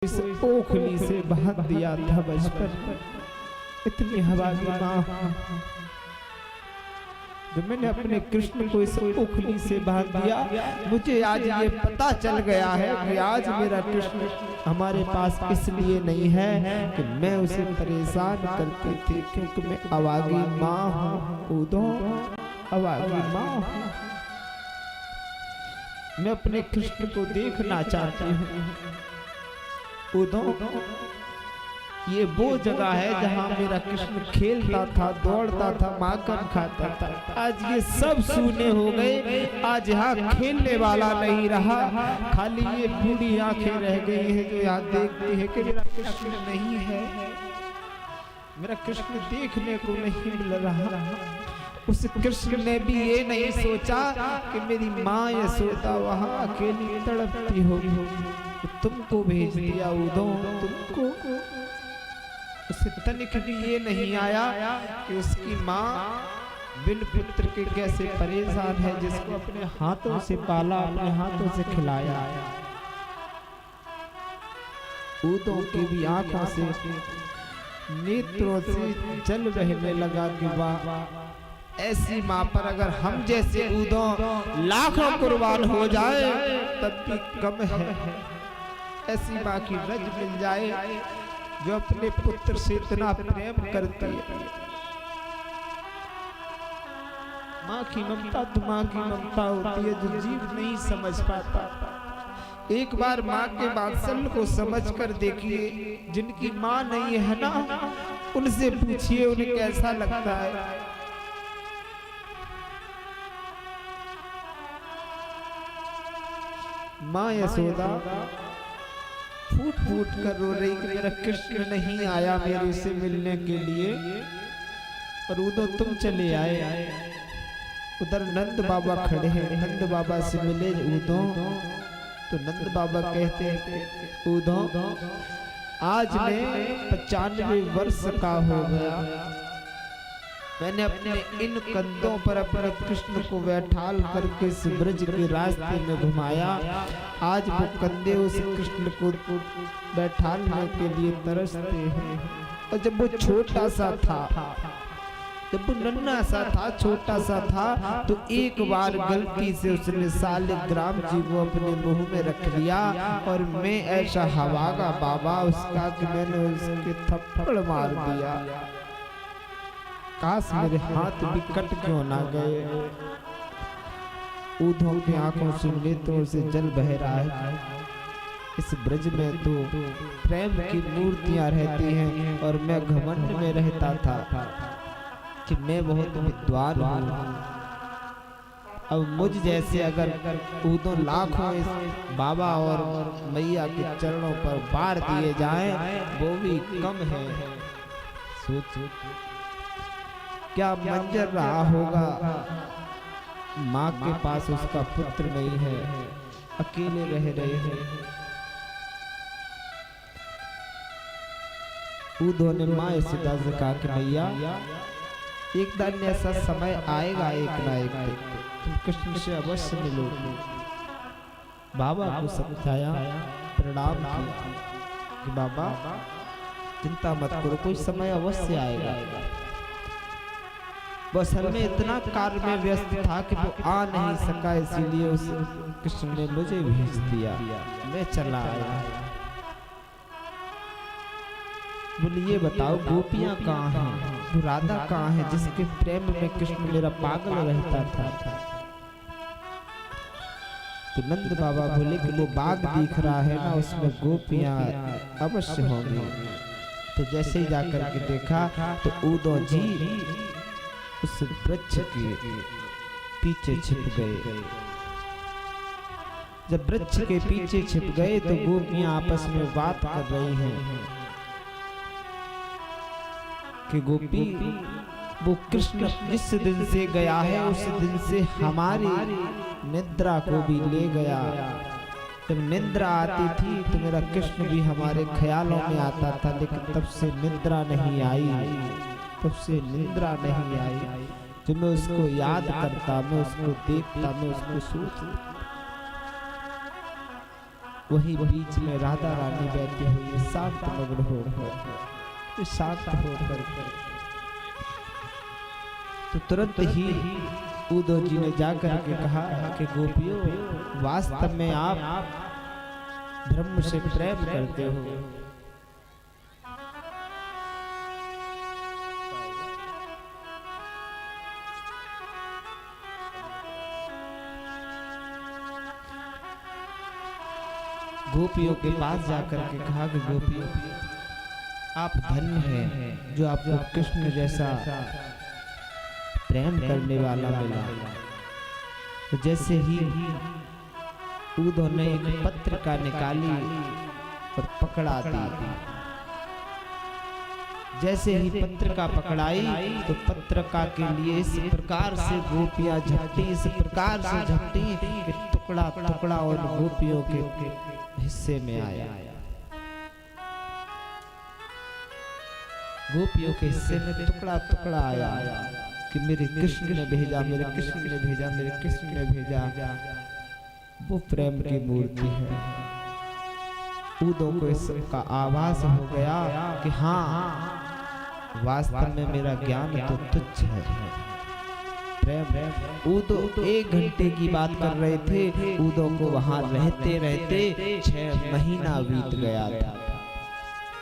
इस ओखली से बहा दिया था बचपन। इतनी हवा की माँ जो मैंने अपने कृष्ण को इस ओखली से बहा दिया, मुझे आज ये पता चल गया है कि आज मेरा कृष्ण हमारे पास इसलिए नहीं है कि मैं उसे परेशान करती थी, क्योंकि मैं अवागी माँ हूँ। उदो अवागी माँ हूँ। मैं अपने कृष्ण को देखना चाहती हूँ। उदो ये वो जगह है जहाँ मेरा कृष्ण खेलता था, दौड़ता था, माखन खाता था। आज ये सब सूने हो गए। आज यहाँ खेलने वाला नहीं रहा, खाली ये बूढ़ी आंखें रह गई है जो यहाँ देखती है कि मेरा कृष्ण नहीं है, मेरा कृष्ण देखने को नहीं मिल रहा। उस कृष्ण ने भी ये नहीं सोचा कि मेरी माँ यशोदा वहाँ अकेली तड़पती होगी, तो तुमको भेज दिया उदो, तुमको। उसे तनिक भी ये नहीं आया कि उसकी माँ बिन पुत्र के कैसे परेशान है, जिसको अपने हाथों से पाला, अपने हाथों से खिलाया। उदो की भी आंखों से, नेत्रों से जल बहने लगा कि वाह, ऐसी माँ पर अगर हम जैसे उदो लाखों कुर्बान हो जाए तब भी कम है। ऐसी माँ की रज मिल जाए जो अपने पुत्र से इतना प्रेम करती है। माँ की ममता तो माँ की ममता होती है जो जीव नहीं समझ पाता। एक बार माँ के वात्सल्य को समझकर देखिए। जिनकी माँ नहीं है ना, उनसे पूछिए उन्हें कैसा लगता है। माँ यशोदा फूट फूट कर रो रही कि मेरा कृष्ण नहीं आया मेरे से मिलने के लिए, और उधर तुम चले आए। उधर नंद बाबा खड़े हैं, नंद बाबा से मिले उदो, तो नंद बाबा कहते हैं उदो आज मैं 95 वर्ष का हो गया। मैंने अपने इन कंधों पर अपने कृष्ण को बैठाल करके इस ब्रज के रास्ते में घुमाया। आज वो कंधे उस कृष्ण को बैठालने के लिए तरसते हैं। और जब वो छोटा सा था, जब वो नन्हा सा था, छोटा सा था, तो एक बार गलती से उसने शालिग्राम जी को अपने मुंह में रख लिया, और मैं ऐसा हवागा बाबा उसका कि मैंने उसके थप्पड़ मार दिया। काश मेरे हाथ भी कट क्यों ना गए। उदो की आंखों से, नेत्रों से जल बह रहा है। इस ब्रज में तो प्रेम की मूर्तियां रहती हैं, और मैं घमंड में रहता था कि मैं बहुत विद्वान हूँ। अब मुझ जैसे अगर उदो लाखों इस बाबा और मैया के चरणों पर बार दिए जाएं, वो भी कम है। सोच क्या मंजर रहा होगा। माँ के पास उसका पुत्र नहीं है, अकेले रह रहे हैं। उदो ने माँ यशोदा से कहा कि मैया एक दिन ऐसा समय आएगा, एक ना एक दिन तुम कृष्ण से अवश्य मिलोगे। बाबा को समझाया, प्रणाम किया कि बाबा चिंता मत करो, कोई समय अवश्य आएगा। बस हमें इतना कार्य में व्यस्त था कि वो आ नहीं सका, इसीलिए उस कृष्ण ने मुझे भेज दिया, मैं चला आया। बोलिए बताओ गोपियां कहाँ हैं, राधा कहाँ है जिसके प्रेम में कृष्ण मेरा पागल रहता था। तो नंद बाबा बोले कि वो बाग दिख रहा है ना, उसमें गोपियां अवश्य होंगी। तो जैसे ही जाकर के देखा तो उदो जी उस वृक्ष के पीछे छिप गए। जब वृक्ष के पीछे छिप गए तो गोपियां आपस में बात कर रही हैं कि गोपी वो कृष्ण जिस दिन से गया है उस दिन से हमारी निद्रा को भी ले गया। जब निद्रा आती थी तो मेरा कृष्ण भी हमारे ख्यालों में आता था, लेकिन तब से निद्रा नहीं आई, तब से निद्रा नहीं आई। जब मैं उसको याद करता, मैं उसको देखता, मैं उसको सोचता। वही बीच में राधा रानी बैठी हुई है, शांत मग्न हो शांत होकर। तो तुरंत ही उद्धव जी ने जाकर के कहा कि गोपियों, वास्तव में आप ब्रह्म से प्रेम करते हो। गोपियों के पास जाकर के कहा कि गोपियों, आप धन्य हैं जो आपको कृष्ण जैसा प्रेम करने वाला मिला। तो जैसे ही उद्धव ने एक पत्रिका निकाली और पकड़ा दी। जैसे ही पत्रिका पकड़ाई तो पत्रिका के लिए इस प्रकार से गोपियां झपटी, इस प्रकार से झपटी कि टुकड़ा टुकड़ा और गोपियों के हिस्से में आया। गोपियों के हिस्से में टुकड़ा टुकड़ा आया कि मेरे कृष्ण ने भेजा, मेरे कृष्ण ने भेजा, मेरे कृष्ण ने भेजा। वो प्रेम की मूर्ति है। उद्धव को इसका आभास हो गया कि हाँ, वास्तव में मेरा ज्ञान तो तुच्छ है। प्रेम। उद्धव 1 घंटे की बात कर रहे थे। उद्धव को वहां रहते रहते 6 महीना बीत गया था।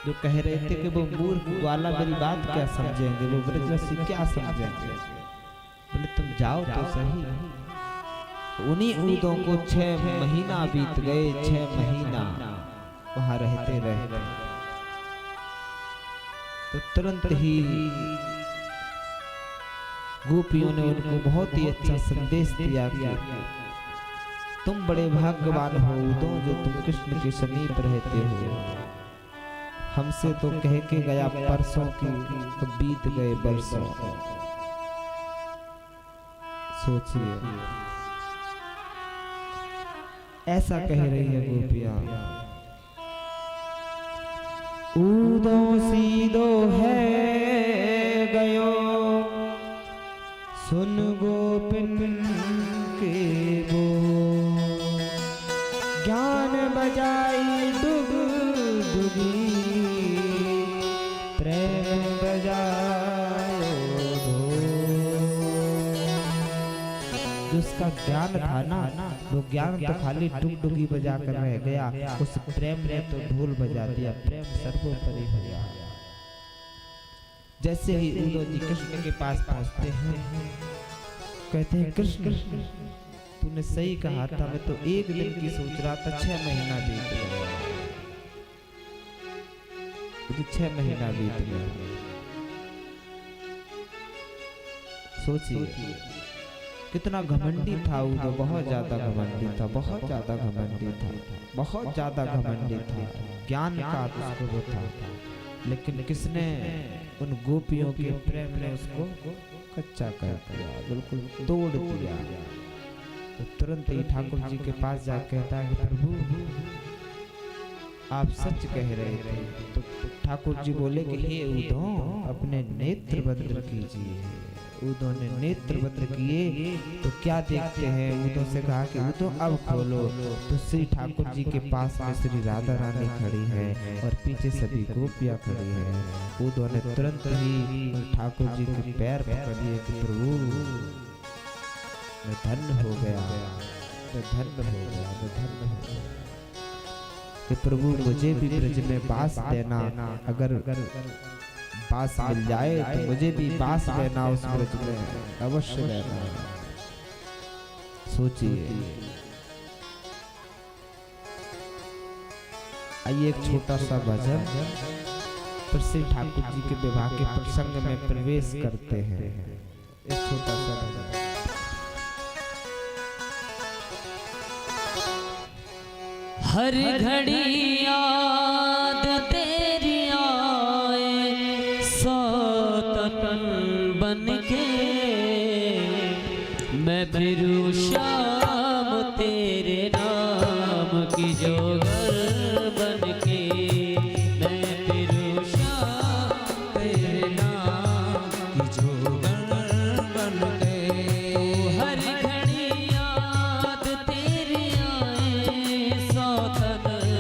जो कह रहे थे कि वो मूर्ख वाला मेरी बात क्या समझेंगे, वो ब्रजवासी क्या समझेंगे, बोले तुम जाओ तो सही। उन्हीं उद्धव को 6 महीना बीत गए। 6 महीना वहां रहते रहते तो तुरंत ही गोपियों ने उनको बहुत ही अच्छा संदेश दिया कि तुम बड़े भाग्यवान हो उद्धव, जो तुम कृष्ण के समीप रहते हो। हमसे तो कह के गया परसों की, तो बीत गए बरसों। सोचिए, ऐसा कह रही है गोपियां। उद्धव सीधो है गयो, सुन गोपिन के वो, ज्ञान बजाई डुग डुगी, प्रेम बजायो ढोल। जिसका ज्ञान था ना, वो ज्ञान तो खाली डुगडुगी बजा कर रह गया, उस प्रेम ने तो ढोल बजा दिया। प्रेम सर्वोपरि हो गया। जैसे ही उद्धव जी कृष्ण के पास पहुंचते हैं, कहते हैं कृष्ण तूने सही कहा था, मैं तो 1 दिन की सोच रहा था, 6 महीना बीत गया। तो 6 महीना बीत गया। सोचिए कितना घमंडी था उद्धव, बहुत ज्यादा घमंडी था, बहुत ज्यादा घमंडी था, बहुत ज्यादा घमंडी था। ज्ञान का उसको वो था, लेकिन किसने, उन गोपियों के प्रेम ने उसको कच्चा कर दिया, बिल्कुल तोड़ दिया। तो तुरंत ही ठाकुर जी के पास जा कहता है प्रभु आप सच कह रहे थे। तो ठाकुर जी बोले कि हे उद्धव, अपने नेत्र बंद कीजिए। उद्धव ने नेत्र बंद किए तो क्या देखते हैं, उद्धव से कहा कि उद्धव अब खोलो। तो श्री ठाकुर जी के पास में श्री राधा रानी खड़ी है और पीछे सभी गोपियां खड़ी हैं। उद्धव ने तुरंत ही ठाकुर जी के पैर पकड़ लिए कि प्रभु मैं धन्य हो गया, मैं धन्य हो गया, मैं धन्य हो गया कि प्रभु मुझे भी ब्रज में बास देना। अगर बास मिल जाए तो मुझे भी बास लेना, उस ब्रज में अवश्य लेना। सोचिए। आइए एक छोटा सा भजन फिर श्री ठाकुर जी के विवाह के प्रसंग में प्रवेश करते हैं। एक छोटा सा भजन। हर घड़ी याद तेरी आए, सौतन बन के मैं फिरूं शाम तेरे नाम की जोगर बन के। मैं फिरूं शाम तेरे नाम की जोगर बन के। हर घड़ी याद तेरी आए, सौतन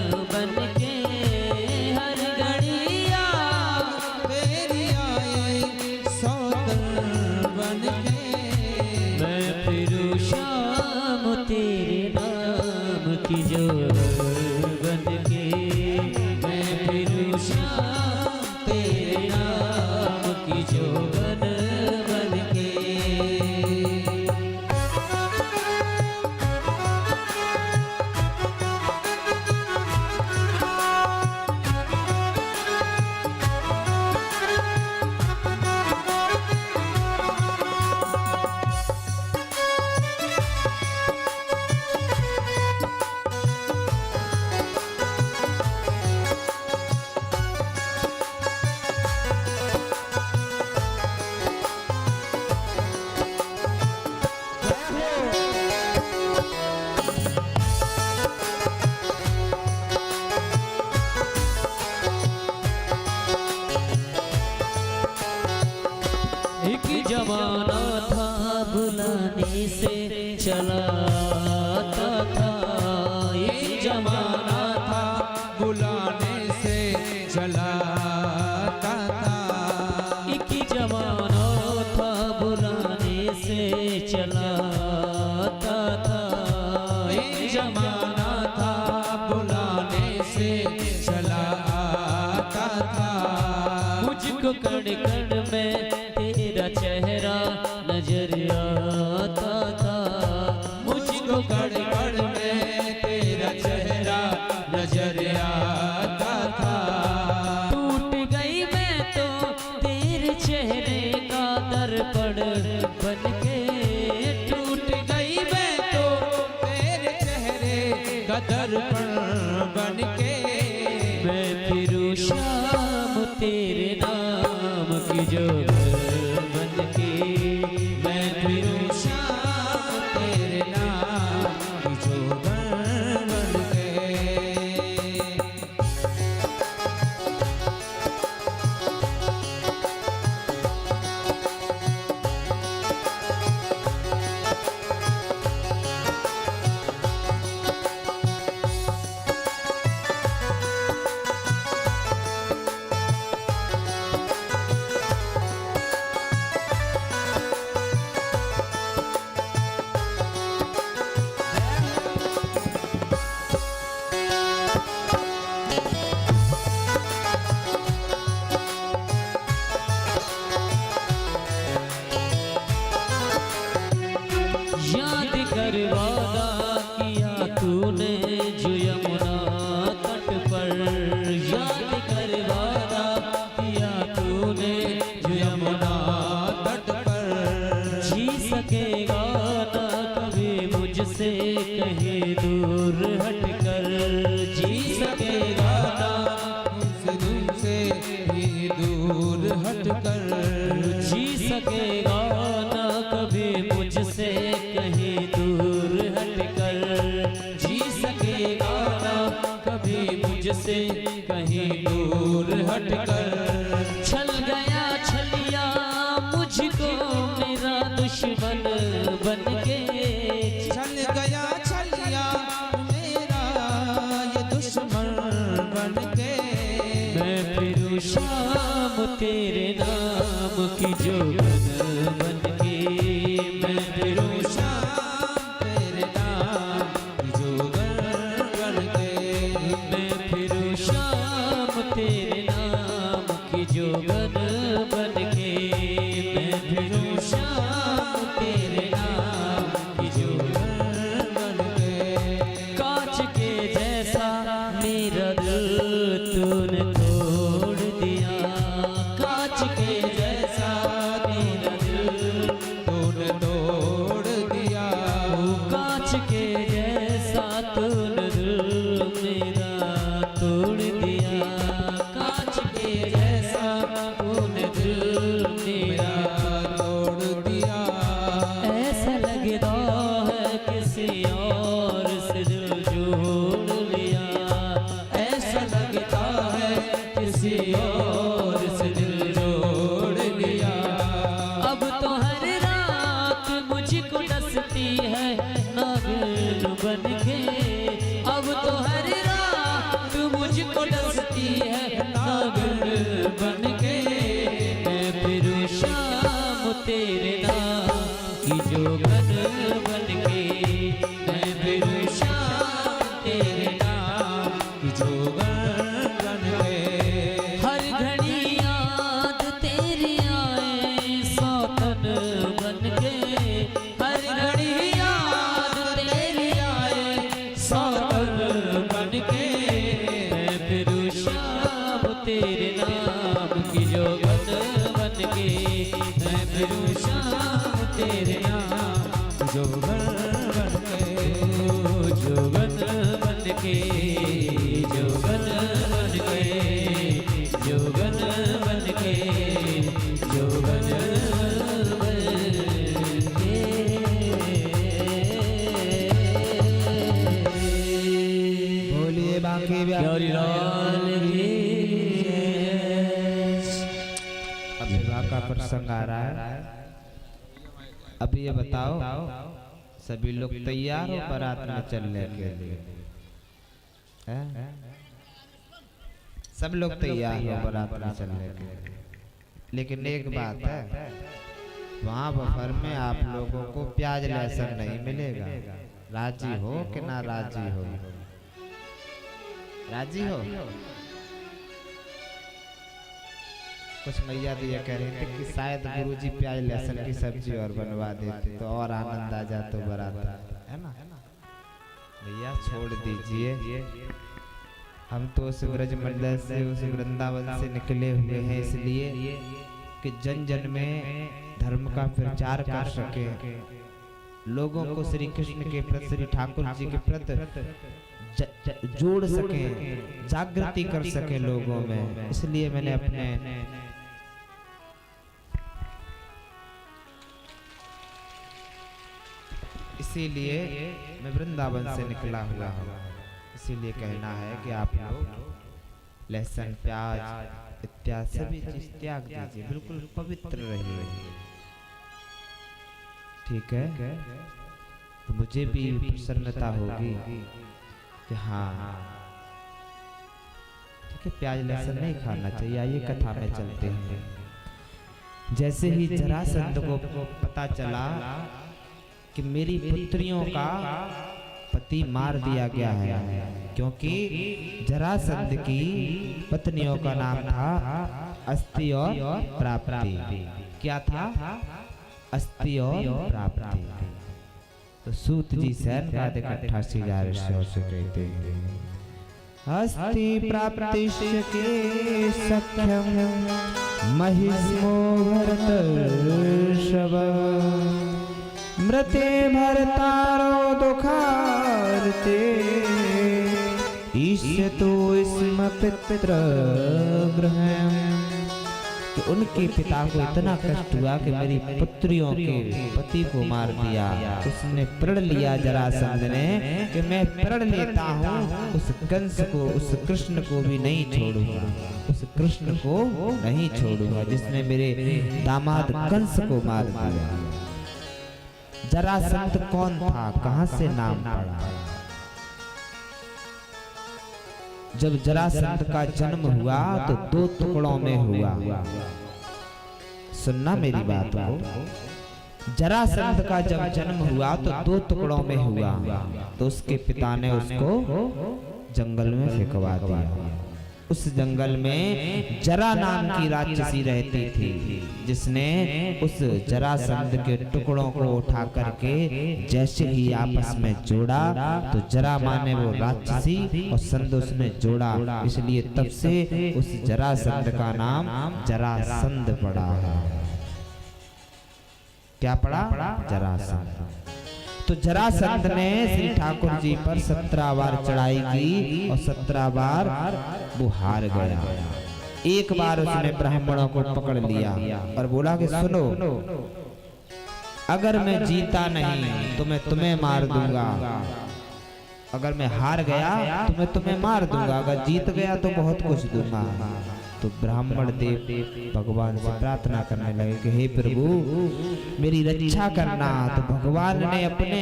जमाना था बुलाने से चलाता था, एक जमाना था बुलाने से चलाता था, एक जमाना था बुलाने से चलाता था, एक जमाना था बुलाने से चलाता था। मुझको कण कण में तेरा चेहरा नजर आता था, मुझको कण कण में तेरा चेहरा नजर आता था। टूट गई मैं तो तेरे चेहरे का दर्पण बनके, टूट गई मैं तो तेरे चेहरे का दर्पण बनके। मैं फिरूं शाम तेरे नाम की जोगर बनके, मैं फिरूं शाम तेरे नाम की जोगर बनके। याद कर वादा किया तूने जो यमुना तट पर, याद कर वादा किया तूने जो यमुना तट पर जी सकेगा ना कभी मुझसे कहीं दूर हटकर, जी सकेगा ना तुमसे भी दूर हटकर। जी सकेगा ना कभी मुझसे कहीं दूर हटकर, जी सकेगा ना कभी मुझसे कहीं दूर हटकर। छल गया छलिया मुझको मेरा दुश्मन बनके, चल गया छलिया मेरा ये दुश्मन बनके। मैं फिरूं शाम तेरे नाम की जोगन बनके, मैं फिरूं शाम तेरे नाम की जोगर बनके। मैं फिरूं शाम तेरे नाम की जोगन बनके, मैं फिरूं शाम तेरे नाम की जोगन बनके। कांच के जैसा मेरा दिल तूने तोड़ दिया, कांच के जैसा मेरा दिल तूने तोड़ दिया। कांच के जैसा तूने दिल मेरा तोड़ दिया, कांच के जैसा तूने दिल मेरा तोड़ दिया। ऐसा लगता है किसी और से दिल जोड़ लिया, ऐसा लगता है किसी और से दिल जोड़ लिया। अब तो हर रात मुझको डसती है नागिन बनके, अब तो हर रात मुझको डसती है नागिन बनके। मैं फिरूं शाम तेरे नाम की जोगन बनके, मैं फिरूं शाम तेरे नाम की जोगन बनके। हर घड़ी याद तेरी आए सौतन बनके, हर घड़ी याद तेरी आए सौतन बनके। मैं फिरूं शाम तेरे नाम की जोगन बनके, मैं फिरूं शाम तेरे नाम की जोगन बनके। जोगन बनके, जोगन बनके, जोगन बनके, जोगन बोलिए बाकी प्यारी लाल की अब विवाह का प्रसंग आ रहा है। अब ये बताओ, सभी लोग तैयार हो बारात में चलने के लिए? सब लोग तैयार हो बारात में चलने के लिए, लेकिन एक बात है, वहाँ बफर में आप लोगों को प्याज लहसुन नहीं मिलेगा। राजी हो कि ना राजी हो? राजी हो? कुछ मैया तो ये कह रही थी कि शायद गुरुजी प्याज लहसुन की सब्जी और बनवा देते तो और आनंद आ जाता बारात, है ना? भैया छोड़ दीजिए, हम तो उस ब्रज मंडल से, उस वृंदावन से निकले हुए हैं इसलिए कि जन जन में धर्म का प्रचार कर सके, लोगों को श्री कृष्ण के प्रति, श्री ठाकुर जी के प्रति जोड़ सके, जागृति कर सके लोगों में। इसलिए मैंने अपने इसीलिए मैं वृंदावन से निकला हुआ हूँ। इसीलिए कहना है कि आप लोग लहसुन प्याज इत्यादि सभी चीज त्याग दीजिए, बिल्कुल पवित्र रहिए, ठीक है? तो मुझे भी प्रसन्नता होगी कि हाँ ठीक है, प्याज लहसुन नहीं खाना चाहिए। आइए कथा में चलते हैं। जैसे ही जरासंध को पता चला कि मेरी पुत्रियों का पति मार दिया गया है, क्योंकि जरासंध की पत्नियों का नाम था अस्ति और प्राप्ति। क्या था? अस्ति और प्राप्ति। तो सूत जी सहन का 88,000 ऋषियों से कहते हैं, अस्ति प्राप्ति के सख्यम महिष्मो भरतर्षभ, मृते भरतारो दुखार्ते, ईष्यतो स्म पितृ गृहम्। कि उनके पिता को इतना कष्ट हुआ कि मेरी पुत्रियों के पति को मार दिया। उसने प्रण लिया जरासंध ने कि मैं प्रण लेता हूँ, उस कंस को, उस कृष्ण को भी नहीं छोड़ूंगा, उस कृष्ण को नहीं छोड़ूंगा जिसने मेरे दामाद कंस को मार दिया। जरासंध कौन था, कहां से नाम पड़ा? जब जरासंध का जन्म हुआ तो 2 टुकड़ों में हुआ। सुनना मेरी बात को। जरासंध का जब जन्म हुआ तो 2 टुकड़ों में हुआ। तो उसके पिता ने उसको जंगल में फेंकवा दिया। उस जंगल में जरा नाम की राक्षसी रहती थी, जिसने उस जरासंध के टुकड़ों को उठा करके जैसे ही आपस में जोड़ा तो जरा माने वो राक्षसी और संध उसने जोड़ा। इसलिए तब से उस जरासंध का नाम जरासंध पड़ा है। क्या पड़ा? जरासंध। तो जरासंध ने श्री ठाकुर जी पर 17 बार चढ़ाई की और 17 बार वो हार गया। एक बार उसने ब्राह्मणों को पकड़ लिया और बोला कि सुनो, अगर मैं जीता नहीं तो मैं तुम्हें मार दूंगा, अगर मैं हार गया तो मैं तुम्हें मार दूंगा, अगर जीत गया तो बहुत कुछ दूंगा। तो ब्राह्मण देव भगवान से प्रार्थना करने लगे कि हे प्रभु मेरी रक्षा करना। तो भगवान ने अपने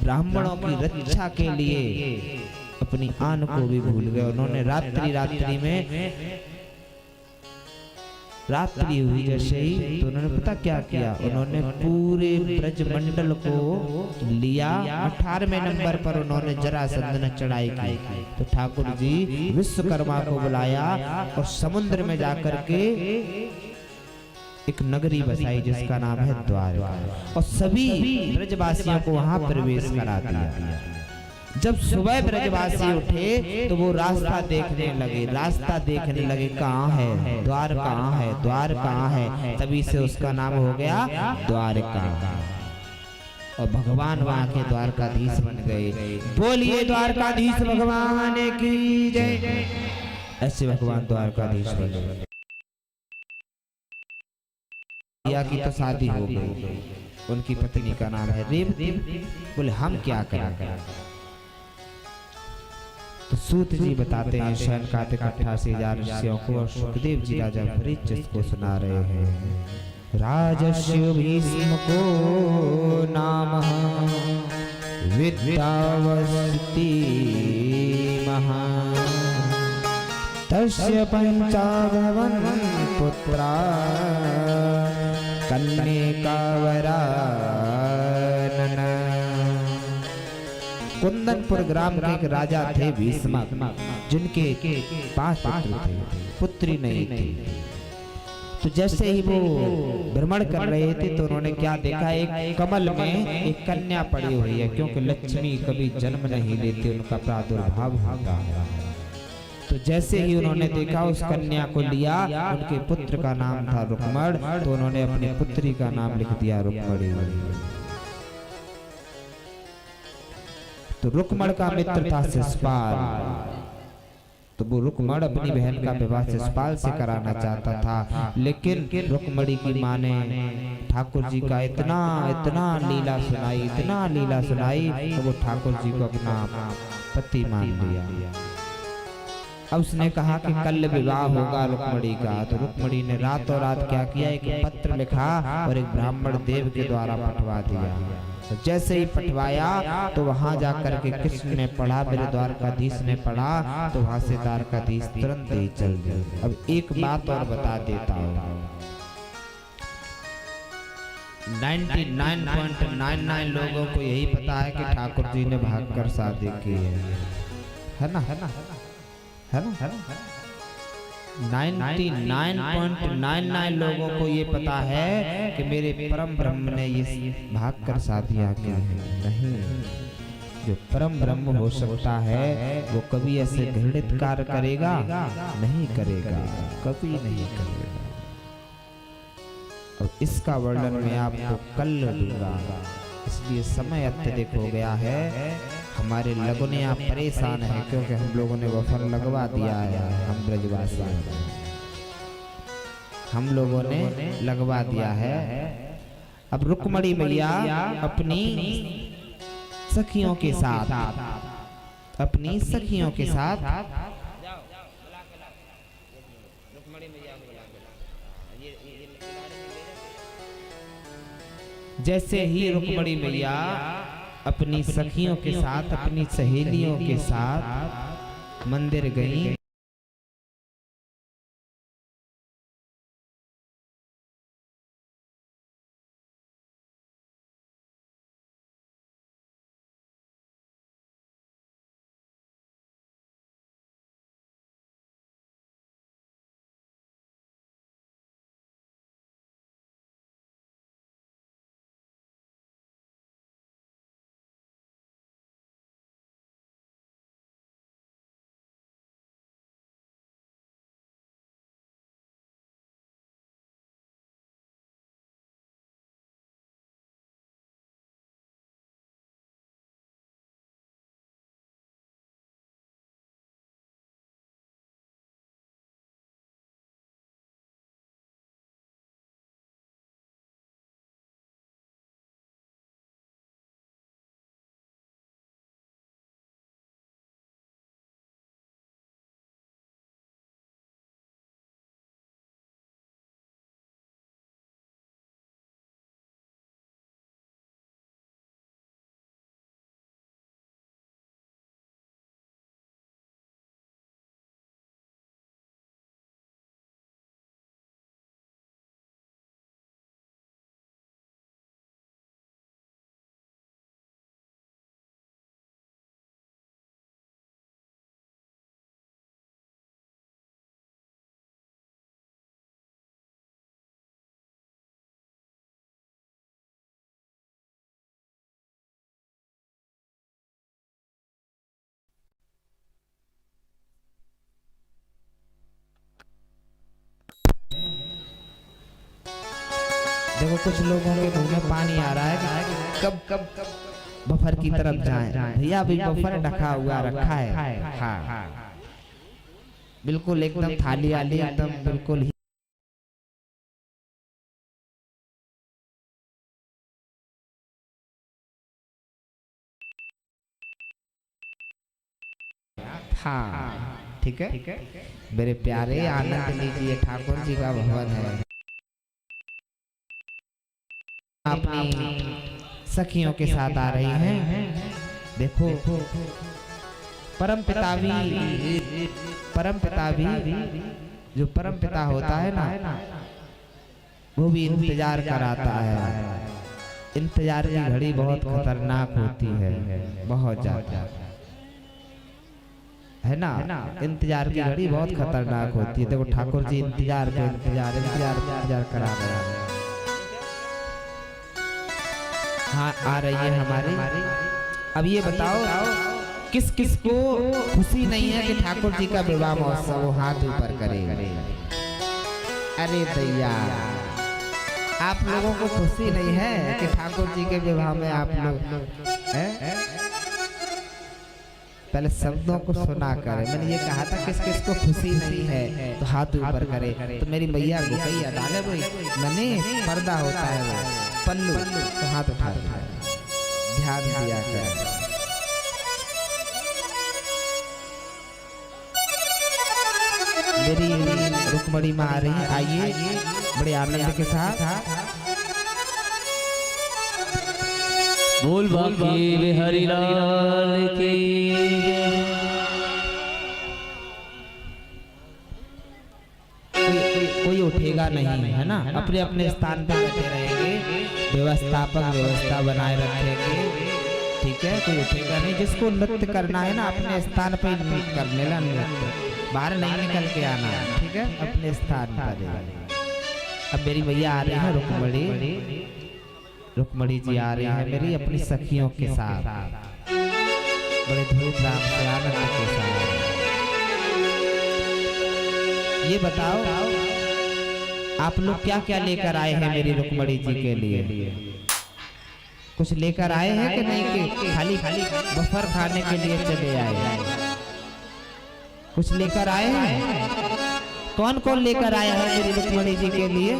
ब्राह्मणों की रक्षा के लिए अपनी आन को भी भूल गए। उन्होंने रात्रि में रात्रि हुई जैसे ही तो उन्होंने पता क्या किया, उन्होंने पूरे ब्रज मंडल को लिया। 18वें नंबर पर उन्होंने जरासंध ने चढ़ाई की। तो ठाकुर जी विश्वकर्मा को बुलाया और समुद्र में जाकर के एक नगरी बसाई जिसका नाम है द्वारका, और सभी ब्रजवासियों को वहां प्रवेश करा दिया। जब सुबह ब्रजवासी उठे तो वो रास्ता देखने लगे, कहाँ है द्वार, कहाँ है द्वार, कहाँ है। तभी से उसका नाम हो गया द्वारका, और भगवान वहां के द्वारकाधीश बन गए। बोलिए द्वारकाधीश भगवान की जय। ऐसे भगवान द्वारकाधीश बन गए। की तो शादी हो गई, उनकी पत्नी का नाम है रेवती। बोले हम क्या करें? तो सूत जी बताते हैं शयन कार्तिक 88,000 ऋषियों को, और सुखदेव जी राजा परीक्षित को सुना रहे हैं राजस्य भीष्म को नाम विद्यावस्ति महा तस्य पंचाभवन पुत्रा कन्यकावरा कुंदनपुर ग्राम के एक राजा थे भीष्म, जिनके 5 पुत्र थे, पुत्री नहीं थी। तो जैसे ही वो भ्रमण कर रहे थे तो उन्होंने क्या देखा, एक कमल में एक कन्या पड़ी हुई है, क्योंकि लक्ष्मी कभी जन्म नहीं लेती, उनका प्रादुर्भाव होता है। तो जैसे ही उन्होंने देखा उस कन्या को लिया, उनके पुत्र का नाम था रुक्मण, तो उन्होंने अपनी पुत्री का नाम लिख दिया रुक्मणी। तो रुक्मण का मित्र था शिशुपाल, तो वो रुक्मण अपनी बहन का विवाह शिशुपाल से कराना चाहता था, लेकिन रुक्मणी की माँ ने ठाकुर जी का इतना लीला सुनाई तो वो ठाकुर जी को अपना पति मान लिया। अब उसने कहा कि कल विवाह होगा रुक्मणी का। तो रुक्मणी ने रातों रात क्या किया, एक पत्र लिखा और एक ब्राह्मण देव के द्वारा पठवा दिया। तो जैसे ही पठवाया तो वहां जाकर के कृष्ण ने पढ़ा, मेरे द्वारकाधीश ने पढ़ा, तो वहां से द्वारकाधीश तुरंत ही चल गए। अब एक बात और बता देता हूँ, 99.99 लोगों को यही पता है कि ठाकुर जी ने भागकर शादी की है ना 99.99 लोगों को ये पता है कि मेरे परम ब्रह्म ने ये भागकर शादियां की है। नहीं, जो परम ब्रह्म हो सकता है वो कभी ऐसे घृणित कार्य करेगा? नहीं करेगा, कभी नहीं करेगा। और इसका वर्णन मैं आपको कल दूंगा, इसलिए समय अत्यधिक हो गया है। हमारे लगुनिया परेशान है क्योंकि हम लोगों ने वफन लगवा दिया है। हम ब्रजवासी हम लोगों ने लगवा दिया है। अब रुक्मणी मैया अपनी सखियों के साथ जैसे ही रुक्मणी मैया अपनी सखियों के साथ, अपनी सहेलियों के साथ मंदिर गई, देखो कुछ लोगों के मुंह में पानी आ रहा है कि कब बफर की तरफ जाएं। भैया अभी बफर ढका हुआ रखा है। हाँ बिल्कुल एकदम थाली आली एकदम बिल्कुल ही। हाँ ठीक है मेरे प्यारे, आनंद लीजिए, ठाकुर जी का भवन है। अपनी सखियों के साथ आ रही हैं। देखो परम पिता भी जो परम पिता होता है ना, वो भी इंतजार कराता है। इंतजार की घड़ी बहुत खतरनाक होती है, बहुत ज्यादा, है ना। इंतजार की घड़ी बहुत खतरनाक होती है। देखो ठाकुर जी इंतजार पे इंतजार करा रहे हैं। हाँ आ रही है हमारी। अब ये बताओ किस किस को खुशी नहीं है कि ठाकुर जी का विवाह महोत्सव हाथ ऊपर करे। अरे भैया आप लोगों को खुशी नहीं है कि ठाकुर जी के विवाह में आप लोग हैं? पहले शब्दों को सुना करे। मैंने ये कहा था किस किस को खुशी नहीं है तो हाथ ऊपर करे। तो मेरी मैया गुकैया डाले वही मैंने पर्दा होता है वो पल्लू, तो हाथ उठा ध्यान दिया कर। मेरी रुक्मणी माँ आ रही है, आइए बड़े आनंद के साथ। बोल बाकी बिहारी लाल की। कोई उठेगा नहीं, है ना। अपने अपने स्थान पे बैठे रहेंगे, व्यवस्थापक व्यवस्था बनाए रखेंगे, ठीक है। कोई उठेगा नहीं। जिसको नृत्य करना है ना अपने स्थान पे कर लेना नृत्य, बाहर नहीं निकल के आना, ठीक है। अपने स्थान पर। अब मेरी भैया आ रही है रुक्मणी जी आ रही है मेरी अपनी सखियों के साथ, बड़े धूमधाम से आनंद के साथ। ये बताओ आप लोग क्या क्या लेकर आए हैं मेरी रुक्मणी जी के लिए? कुछ लेकर आए हैं कि नहीं कि खाली बफर खाने के लिए चले आए? कुछ लेकर आए हैं? कौन कौन लेकर आया है मेरी रुक्मणी जी के लिए?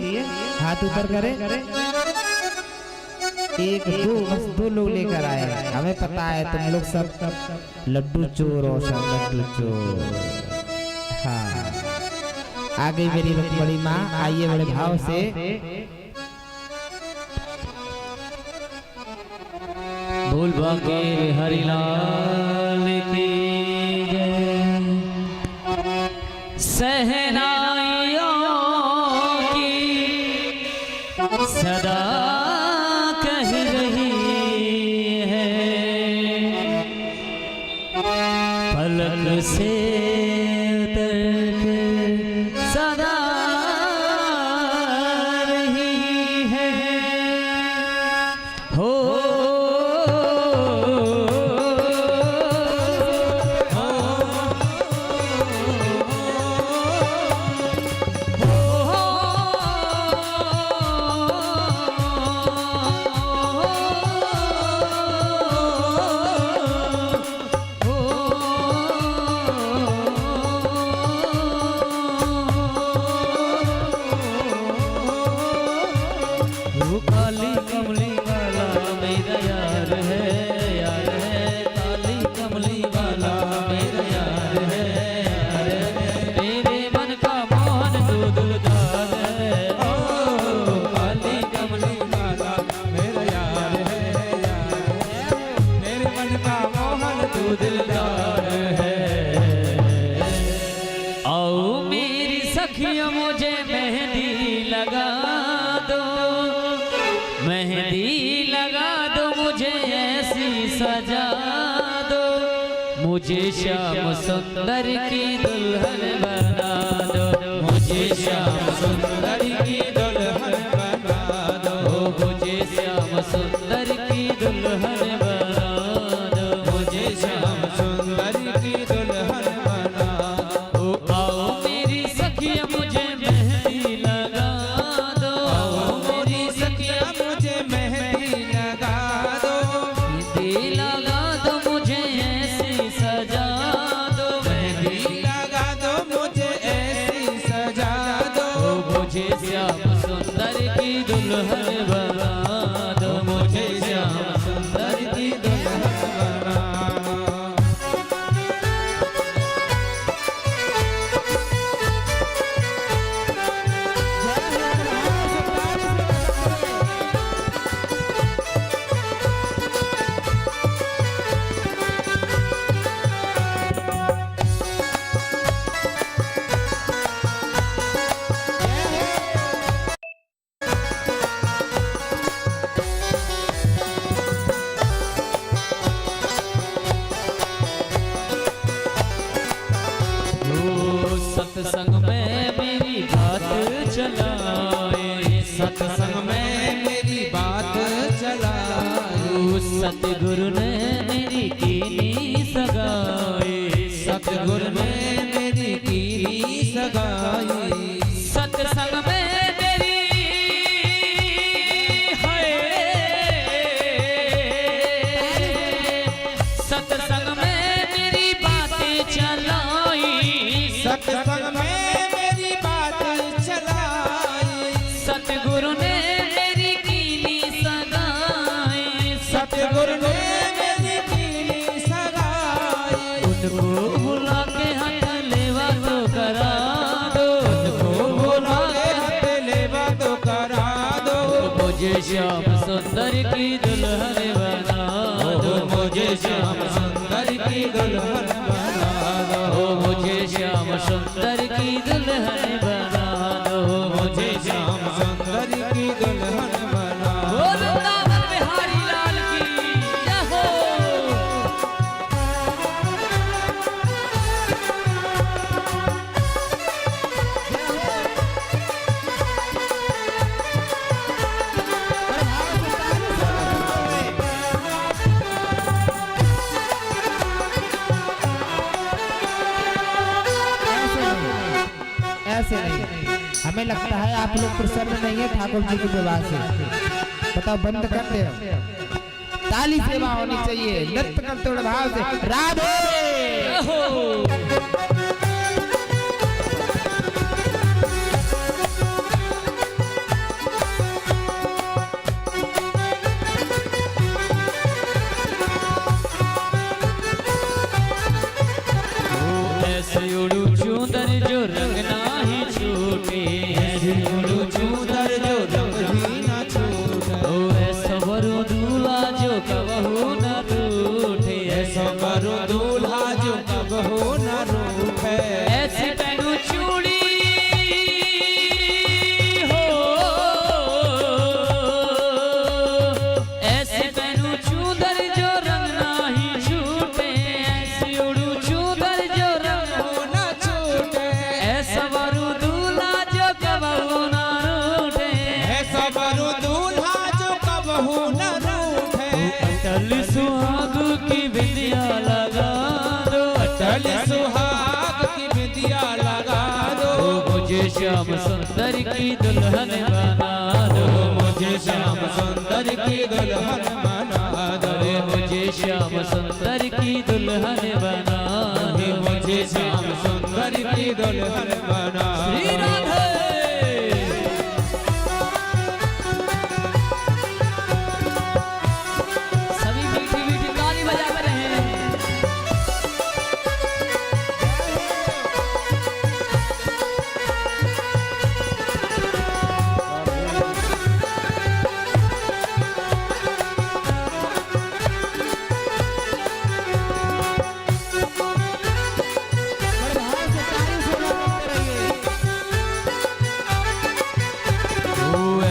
हाथ ऊपर करे। एक दो, बस दो लोग लेकर आए हैं। हमें पता है तुम लोग सब लड्डू चोर हो, सब लड्डू चोर। हाँ आ गई मेरी रुक्मणी माँ, आइए बड़े भाव से। बोल बाकी हरिलाल की जय। सहनाइयों की सदा कह रही है, पलक से सदा रही है। हो काली कमली वाला मेरा यार है, काली कमली वाला मेरा यार है, मेरे मन का मोहन तू दिलदार है। ओ काली कमली वाला मेरा यार है, मेरे मन का मोहन तू दिलदार है। आओ मेरी सखियों मुझे मेहंदी लगा दो, मेहंदी लगा दो मुझे ऐसी सजा दो, मुझे श्याम सुंदर की दुल्हन बना दो, मुझे श्याम सुंदर की दुल्हन बना दो, मुझे श्याम सुंदर की दुल्हन बना दो, मुझे श्याम सुंदर की दुल्हन बना दो। आओ मेरी सखियाँ मुझे मेहंदी लगा दो, आओ मेरी सखियाँ मुझे मेहंदी लगा दो, मेहंदी लगा दो मुझे ऐसी सजा दो, मेहंदी लगा दो मुझे ऐसी सजा दो, मुझे श्याम सुंदर की दुल्हन बना दो, मुझे श्याम सुंदर की दुल्हन बना दो। सगाई सत्संग में मेरी है, सत्संग में मेरी बातें चलाई, सत्संग में मेरी बात चलाई सतगुरु ने मेरी कीनी सगाई, सतगुरु ने मेरी कीनी सगाई उनको बुला के हाथ लेवा तो करा दो, उनको बुला के हाथ लेवा तो करा दो मुझे श्याम सुंदर की दुल्हन बना दो, मुझे श्याम सुंदर की दुल्हन बना दो मुझे श्याम सुंदर की दुल्हन बना दो, मुझे श्याम सुंदर की दुल्हन बना दो वृंदावन बिहारी लाल की जय हो। ऐसे नहीं, हमें लगता है आप लोग प्रसन्न नहीं है ठाकुर जी के विवाह से। बताओ बंद कर दे, ताली सेवा होनी चाहिए, नृत्य करते हुए भाव से राधे। जय हो। ऐसे उड़ू चूंदर जो रंग नाही छूटे, ऐसे उड़ू चूंदर जो रंग भी ना छूटे ओ ऐसा वरु दूल्हा जो कबहू न रूठे, ऐसा करो दूल्हा जो कबहू न रूठे ऐसी पहनू चूड़ी हो, ऐसी पहनू चूंदर जो रंग नाही छूटे, ऐसी उड़ू चूंदर जो रंग न छूटे ऐसा वरु दूल्हा जो कबहू न रूठे, ऐसा करो दूल्हा जो कबहू न रूठे अटल सुहाग की विद्या लगा दो, अटल सुहाग की विद्या लगा दो मुझे श्याम सुंदर की दुल्हन बना दो, मुझे श्याम सुंदर की दुल्हन बना दो मुझे श्याम सुंदर की दुल्हन बना दो, मुझे श्याम सुंदर की दुल्हन बना श्री राधे। सभी मीठी मीठी ताली बजाते रहे।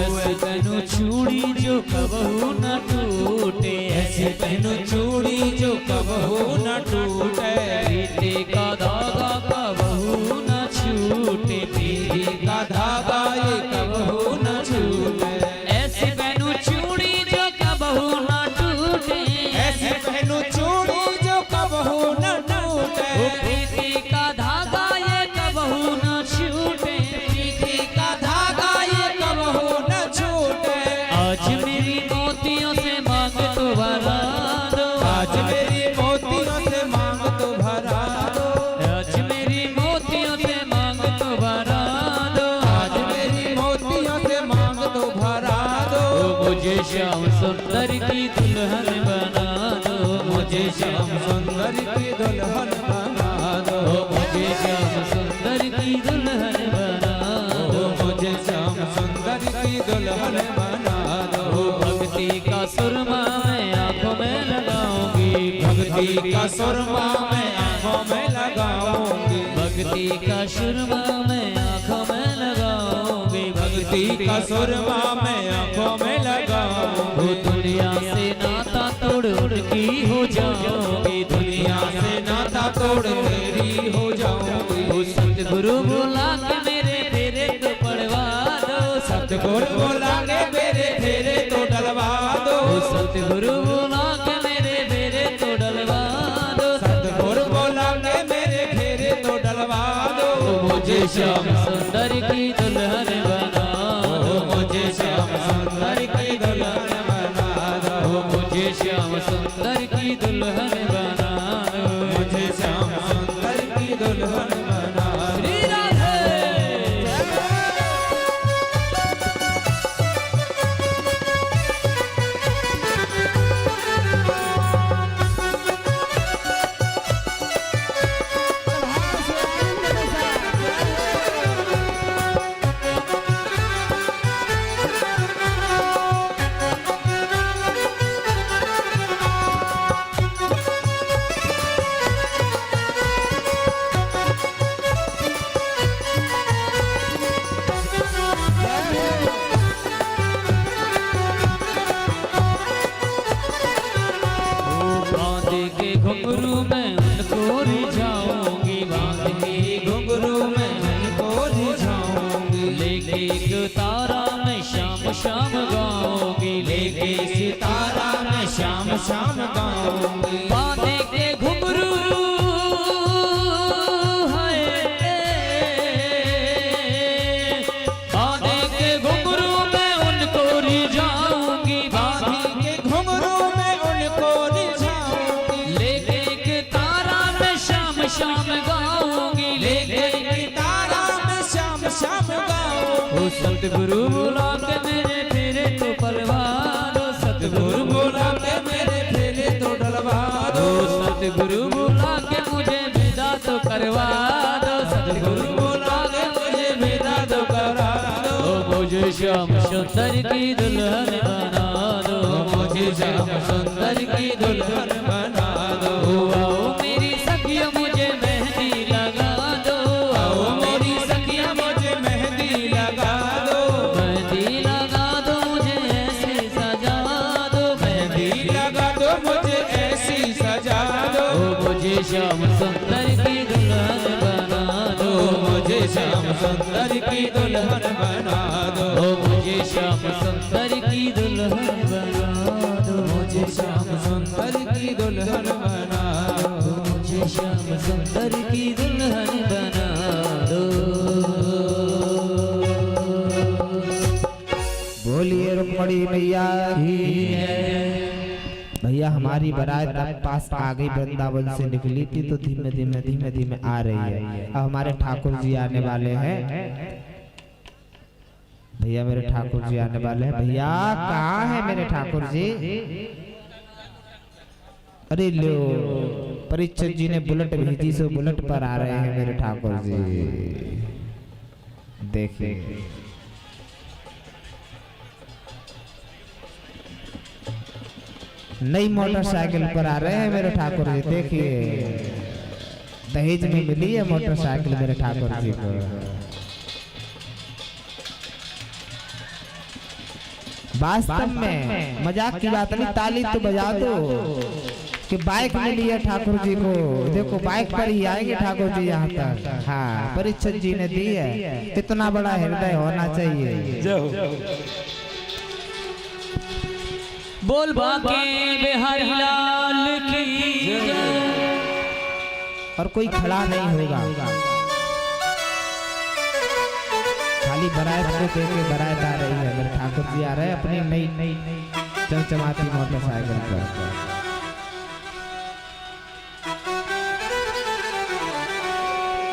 ऐसे पहनो चूड़ी जो कबहू न टूटे, ऐसे पहनो चूड़ी जो कबहू न टूटे पीते का धागा कबहू न छूटे, पीते का धागा ये कबहू न छूटे ऐसे पहनो चूड़ी जो कबहू न टूटे, ऐसे पहनो चूड़ी जो कबहू न टूटे पीते का धागा ये कबहू न छूटे, प्रीति का धागा ये कबहू न छूटे आज मेरी मोतियों से मांग तो भरा दो, आज मेरी मोतियों से मांग तो भरा दो आज मेरी मोतियों से मांग तो भरा दो, आज मेरी मोतियों से मांग तो भरा दो मुझे श्याम सुंदर की दुल्हन बना दो, मुझे श्याम श्याम सुंदर की दुल्हन बना दो मुझे श्याम सुंदर की दुल्हन बना दो, मुझे श्याम सुंदर की दुल्हन बना दो भक्ति का सुरमा मैं आंखों में लगाऊंगी, भक्ति का सुरमा मैं आंखों में लगाऊंगी भक्ति का सुरमा मैं आंखों में लगाऊंगी, भक्ति का सुरमा मैं आंखों में लगाऊंगी वो दुनिया से नाता तोड़ उड़की हो जाऊंगी, दुनिया से नाता तोड़ मेरी हो जाऊंगी वो सतगुरु बुला के मेरे फेरे तो पड़वा दो, सतगुरु बोला के मेरे फेरे तो डलवा दो वो सतगुरु बुला के मेरे फेरे तो डलवा दो, सतगुरु बोला के मेरे फेरे तो डलवा दो मुझे श्याम सुंदर की दुल्हन बना दो, मुझे श्याम सुंदर की दुल्हन बना दो, मुझे श्याम सुंदर की दुल्हन बना दो, मुझे श्याम सुंदर की दुल्हन बना दो। श्री राधे। बांध के घुंघरू में उनको रिझाऊंगी, बांध के घुंघरू में उनको रिझाऊंगी, लेके एक तारा में शाम शाम गाऊंगी, लेके सितारा में श्याम श्याम गाऊंगी। बांध के घुंघरू है, बांध के घुंघरू में उनको रिझाऊंगी, बांध के घुंघरू में उनको रिझाऊंगी, लेके एक तारा में शाम शाम गाऊंगी, लेके तारा में श्याम श्याम गाऊंगी। ओ सतगुरु बुला के मेरे फेरे तो पलवा दो, सतगुरु बोला के मेरे फेरे तो डलवा दो, सतगुरु बुला के मुझे विदा तो करवा दो, सतगुरु बोला के मुझे विदा तो करा दो, ओ मुझे श्याम सुंदर की दुल्हन बना दो, मुझे श्याम सुंदर की दुल्हन बना दो। ओ आओ मेरी सखिया मुझे मेहंदी लगा दो, आओ मेरी सखिया मुझे मेहंदी लगा दो, मेहंदी लगा दो मुझे ऐसे सजा दो, मेहंदी लगा दो मुझे ऐसी सजा दो, ओ मुझे श्याम सुंदर की दुल्हन बना दो, मुझे श्याम सुंदर की दुल्हन बना दो, ओ मुझे श्याम सुंदर की दुल्हन बना दो, मुझे श्याम सुंदर की दुल्हन बना दो, मुझे श्याम सुंदर की दुल्हन बना दो। बोलिए रुक्मणी मैया की। भैया हमारी बारात अब पास आ गई, वृंदावन से निकली थी तो धीमे धीमे धीमे धीमे आ रही है। अब हमारे ठाकुर जी आने वाले हैं। भैया मेरे ठाकुर जी आने वाले हैं। भैया कहाँ है मेरे ठाकुर जी? अरे लो, परीक्षित जी ने बुलेट भेजी, सो बुलेट पर आ रहे हैं मेरे ठाकुर जी। देखिए नई मोटरसाइकिल पर आ रहे हैं मेरे ठाकुर जी। देखिए दहेज में मिली है मोटरसाइकिल मेरे ठाकुर जी को। वास्तव में मजाक की बात नहीं, ताली तो बजा दो कि बाइक मिली है ठाकुर जी को। देखो बाइक पर ही आएंगे ठाकुर जी यहाँ तक। हाँ परीक्षित जी ने दी है। कितना बड़ा हृदय होना चाहिए। बोल बाके बिहारी लाल की जय। और कोई खड़ा नहीं होगा, खाली बारात को देखे बारात आ रही है। मेरे ठाकुर जी आ रहे हैं अपनी नई नई चमचमाती मोटरसाइकिल पर।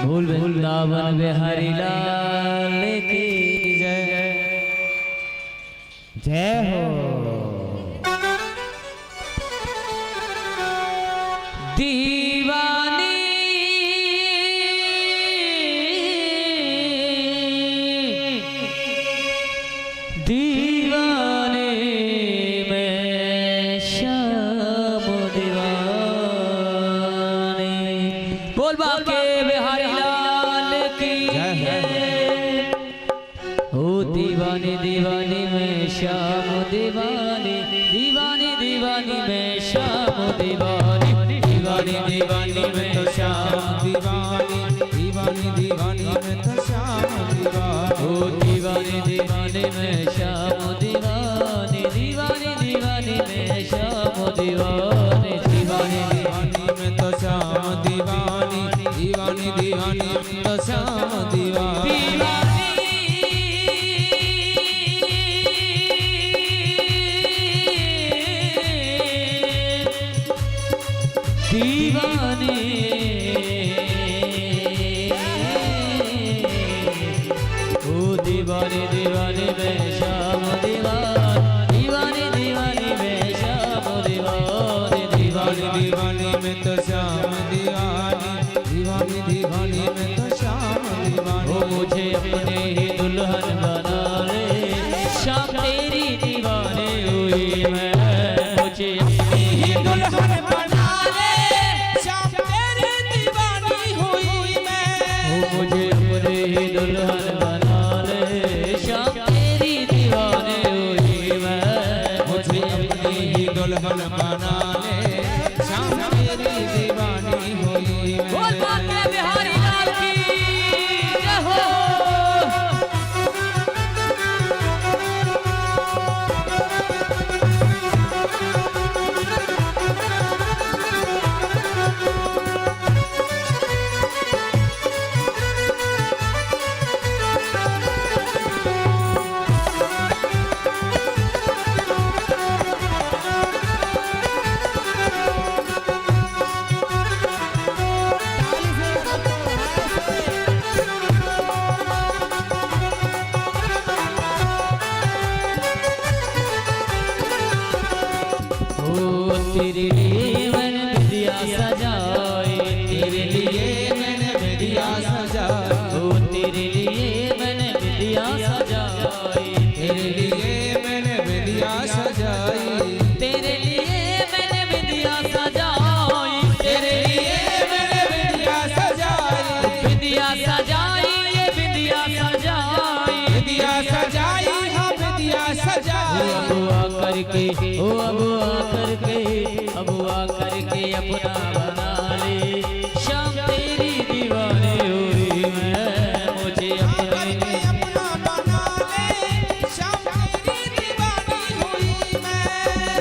बोल वृंदावन बिहारी लाल की जय। जय हो। दीवानी दीवाने में शाम दीवाने। बोल बाके बिहारी लाल की जय। ओ दीवानी दीवानी में शाम दीवानी, दीवानी दीवानी में शाम दीवानी, दीवानी दीवानी में तो शाम दीवानी दीवानी दीवानी में तो श्याम दीवानी। ओ दीवानी दीवानी में शाम दीवानी, दीवानी दीवानी में शाम दीवानी, दीवानी दीवानी में तो श्याम दीवानी, दीवानी दीवानी में तो श्याम दीवानी। दीवानी दीवानी में श्याम दीवान, दीवानी दीवानी में श्याम दीवानी, दीवानी दीवानी में तो श्याम दीवानी, दीवानी दीवानी में तो श्याम दीवानी। वो मुझे अपने ही दुल्हन बना ले, श्याम तेरी दीवानी हुई मैं, मुझे अपनी ही दुल्हन बना ले, श्याम तेरी दीवानी हुई मैं। वो मुझे अपने ही दुल्हन बना ले, श्याम तेरी दीवानी हुई मैं, मुझे अपनी ही दुल्हन बना ले, श्याम तेरी दीवानी हुई मैं। बोल बाके बिहारी लाल की जय हो। तेरे लिए मैंने विधिया सजाई, तेरे लिए मैंने विधिया सजाई, ओ तेरे लिए मैंने विधिया सजाई, तेरे लिए मैंने विधिया सजाई, तेरे लिए मैंने विधिया सजाई, तेरे लिए मैंने विधिया सजाई, विधिया सजाई, ये विधिया सजाई, विधिया सजाई, हाँ विधिया सजाई। अब आकर के, ओ अब आकर के, अब आकर के अपना बना ले, श्याम तेरी दीवानी हुई मैं, मुझे अपनी अपना बना ले, श्याम तेरी दीवानी हुई मैं।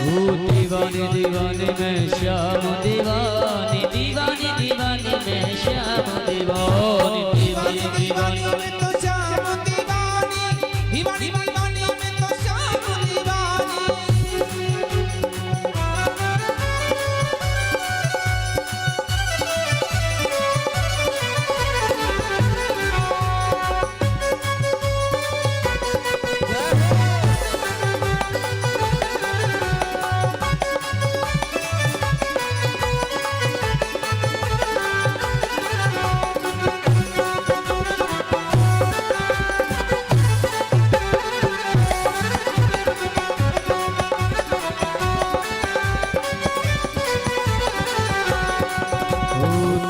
ओ दीवानी दीवानी में श्याम दीवानी, दीवानी दीवानी में श्याम दीवानी, दीवानी दीवानी में तो श्याम दीवानी, दीवानी दीवानी में तो श्याम दीवानी।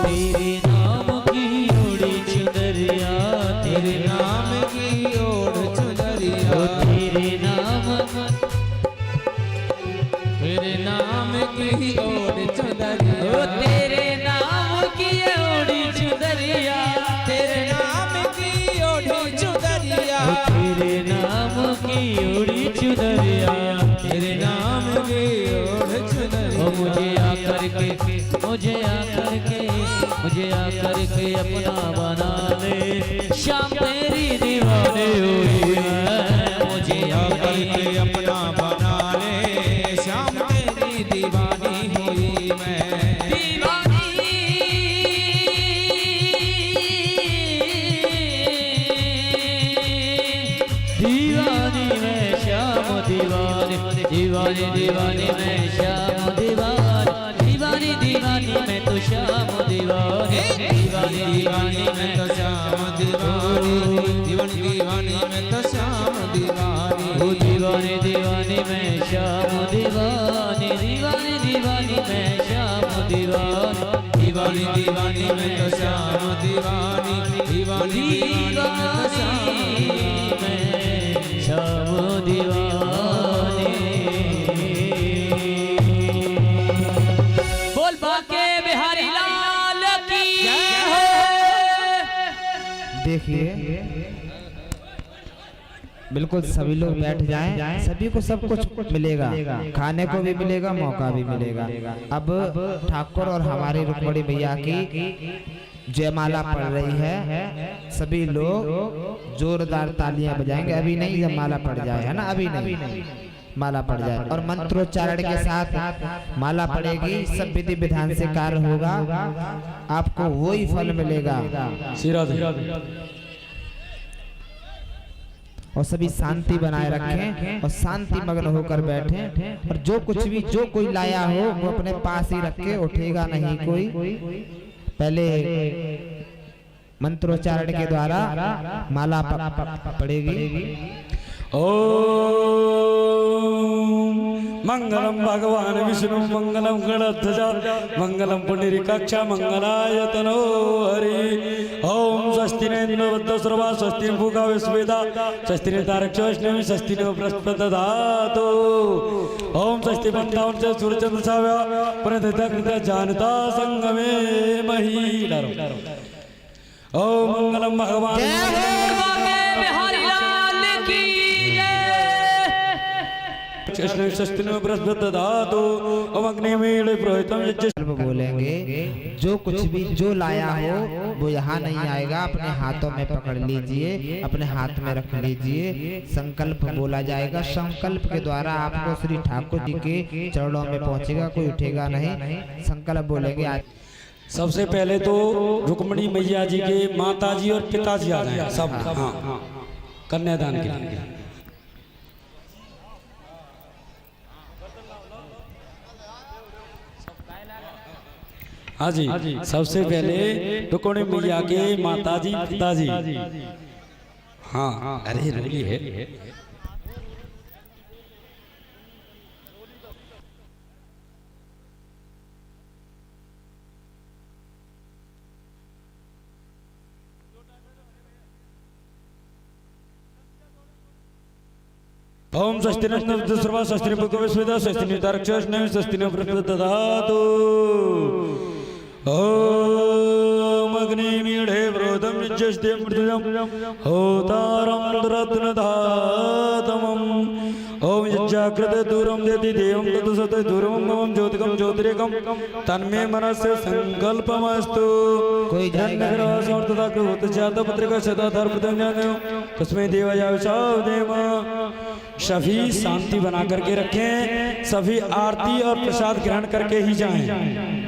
तेरे नाम की ओढ़ी चुनरिया, तेरे नाम की ओढ़ चुनरिया, ओ तेरे नाम, तेरे नाम की ओढ़ ओ चुनरिया, तेरे नाम की ओढ़ी चुनरिया, तेरे नाम की ओढ़ चुनरिया, ओ तेरे नाम की ओढ़ी चुनरिया, तेरे नाम की ओढ़ चुनरिया। ओ मुझे आकर के, मुझे आकर के, मुझे आकर के अपना बना ले, श्याम तेरी दीवानी हुई मैं, मुझे आकर के अपना बना ले, श्याम तेरी दीवानी हुई मैं। दीवानी दीवानी में श्याम दीवानी, दीवानी दीवानी में श्याम दीवानी, दीवानी दीवानी में तो श्याम दीवानी, दीवानी दीवानी में तो श्याम दीवानी, दीवानी दीवानी में तो श्याम दीवानी। ओ दीवानी दीवानी में श्याम दीवानी, दीवानी दीवानी में श्याम दीवानी, दीवानी दीवानी में तो श्याम दीवानी, दीवानी दीवानी में तो श्याम में श्याम दीवानी। बोल बाके बिहारी लाल की देखिए बिल्कुल सभी लोग बैठ जाएं, सभी को सब कुछ मिलेगा, खाने को भी मिलेगा, मौका भी मिलेगा। अब ठाकुर और हमारे रुक्मणी भैया की जयमाला पड़ रही है, सभी लोग जोरदार तालियां बजाएंगे। अभी नहीं, जब माला पड़ जाए, है ना, अभी नहीं, माला पड़ जाए और मंत्रोच्चारण के साथ माला पड़ेगी, सब विधि विधान से कार्य होगा, आपको वही फल मिलेगा। और सभी शांति बनाए रखें और शांति मग्न होकर बैठें। और जो कुछ भी जो कोई लाया हो वो अपने पास ही रखे, उठेगा नहीं कोई। पहले मंत्रोच्चारण के द्वारा माला पड़ेगी। ओम मंगलम भगवान विष्णु मंगलम गणध्वजा मंगलम पुंडरीकाक्षा मंगलाय तनो हरि। ओम स्वस्ति न इंद्रो सर्वा स्वस्ति न भूगा विश्वेदा स्वस्ति न तारक्षोष्णि स्वस्ति न बृहस्पति दधातु। ओम स्वस्ति पंतावन से सूर्यचंद्र साव्या प्रणिता कृता जानता संगमे महिला। ओम मंगलम भगवान बोलेंगे। जो कुछ भी जो लाया हो वो यहाँ नहीं आएगा, अपने हाथों में पकड़ लीजिए, अपने हाथ में रख लीजिए। संकल्प बोला जाएगा, संकल्प के द्वारा आपको श्री ठाकुर जी के चरणों में पहुँचेगा, कोई उठेगा नहीं। संकल्प बोलेंगे। आज सबसे पहले तो रुक्मणी मैया जी के माताजी और पिताजी आ गए सब। हाँ, कन्यादान के लिए। हाँ जी, सबसे पहले रुक्मणी मैया के माताजी पिताजी। हाँ, अरे रोली है। ओम स्वस्ति न सर्वा स्वस्ति न भूगो विश्वेदा स्वस्ति न तारक्षोष्णि स्वस्ति न बृहस्पति दधातु। ओम अग्निमीढे व्रोतम निज्जस्ते मृत्युजम होतारं रत्नधातमम्। ओम यज्जाकृत दूरम देति देवं तदसत दूरम मम ज्योतिकं ज्योतिरेकं तन्मे मनस्य संकल्पमस्तु। कोई जाएगा पत्रिका सदा तस्मै देवाय विशादेव। सभी शांति बना करके रखें, सभी आरती और प्रसाद ग्रहण करके ही जाएं।